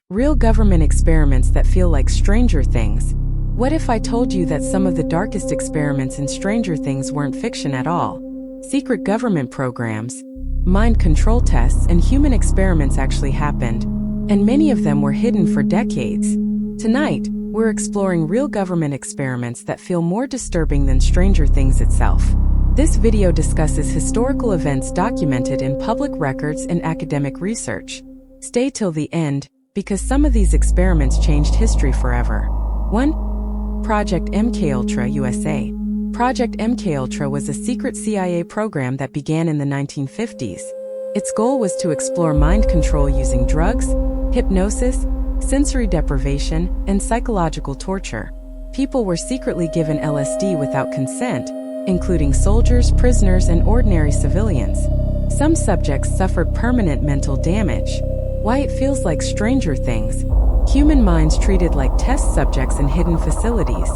Real government experiments that feel like Stranger Things. What if I told you that some of the darkest experiments in Stranger Things weren't fiction at all? Secret government programs, mind control tests, and human experiments actually happened, and many of them were hidden for decades. Tonight, we're exploring real government experiments that feel more disturbing than Stranger Things itself. This video discusses historical events documented in public records and academic research. Stay till the end, because some of these experiments changed history forever. 1. Project MKUltra USA. Project MKUltra was a secret CIA program that began in the 1950s. Its goal was to explore mind control using drugs, hypnosis, sensory deprivation, and psychological torture. People were secretly given LSD without consent, including soldiers, prisoners, and ordinary civilians. Some subjects suffered permanent mental damage. Why it feels like Stranger Things. Human minds treated like test subjects in hidden facilities.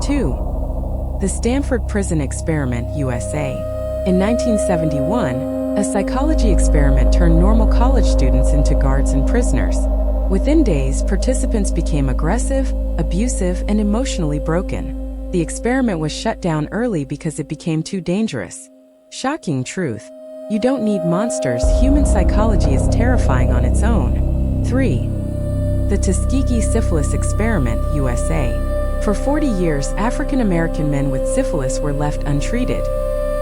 2. The Stanford Prison Experiment, USA. In 1971, a psychology experiment turned normal college students into guards and prisoners. Within days, participants became aggressive, abusive, and emotionally broken. The experiment was shut down early because it became too dangerous. Shocking truth. You don't need monsters. Human psychology is terrifying on its own. 3. The Tuskegee Syphilis Experiment, USA. For 40 years, African American men with syphilis were left untreated.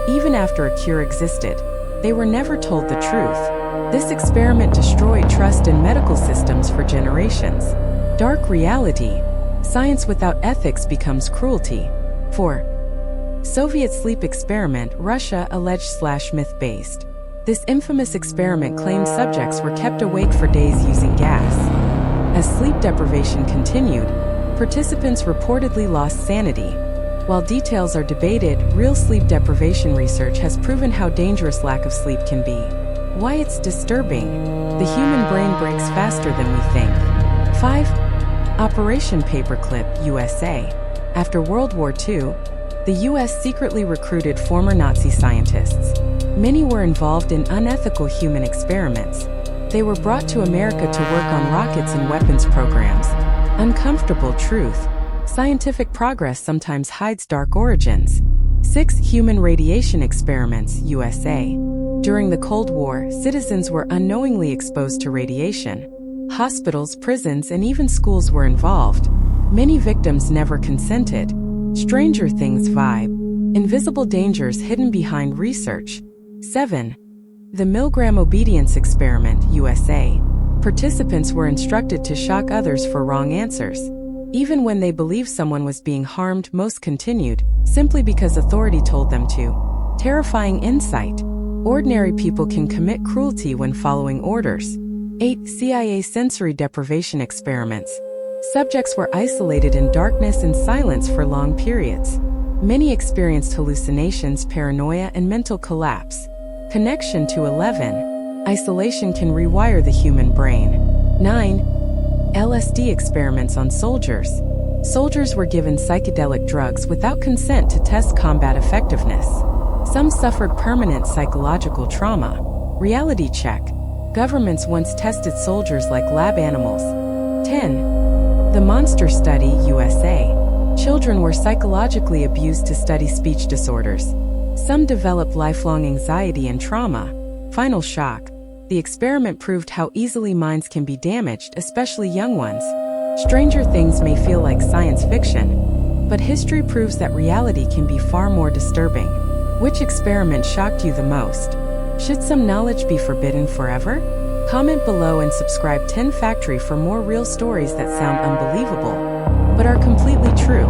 Even after a cure existed, they were never told the truth. This experiment destroyed trust in medical systems for generations. Dark reality. Science without ethics becomes cruelty. 4. Soviet sleep experiment, Russia alleged/myth-based. This infamous experiment claimed subjects were kept awake for days using gas. As sleep deprivation continued, participants reportedly lost sanity. While details are debated, real sleep deprivation research has proven how dangerous lack of sleep can be. Why it's disturbing. The human brain breaks faster than we think. 5. Operation Paperclip, USA. After World War II, the U.S. secretly recruited former Nazi scientists. Many were involved in unethical human experiments. They were brought to America to work on rockets and weapons programs. Uncomfortable truth. Scientific progress sometimes hides dark origins. 6. Human radiation experiments, USA. During the Cold War, citizens were unknowingly exposed to radiation. Hospitals, prisons, and even schools were involved. Many victims never consented. Stranger Things vibe. Invisible dangers hidden behind research. 7. The Milgram Obedience Experiment, USA. Participants were instructed to shock others for wrong answers. Even when they believed someone was being harmed, most continued, simply because authority told them to. Terrifying insight. Ordinary people can commit cruelty when following orders. 8. CIA sensory deprivation experiments. Subjects were isolated in darkness and silence for long periods. Many experienced hallucinations, paranoia, and mental collapse. Connection to 11. Isolation can rewire the human brain. 9. LSD experiments on soldiers. Soldiers were given psychedelic drugs without consent to test combat effectiveness. Some suffered permanent psychological trauma. Reality check. Governments once tested soldiers like lab animals. 10. The Monster Study, USA. Children were psychologically abused to study speech disorders. Some developed lifelong anxiety and trauma. Final shock. The experiment proved how easily minds can be damaged, especially young ones. Stranger Things may feel like science fiction, but history proves that reality can be far more disturbing. Which experiment shocked you the most? Should some knowledge be forbidden forever? Comment below and subscribe 10 Factory for more real stories that sound unbelievable, but are completely true.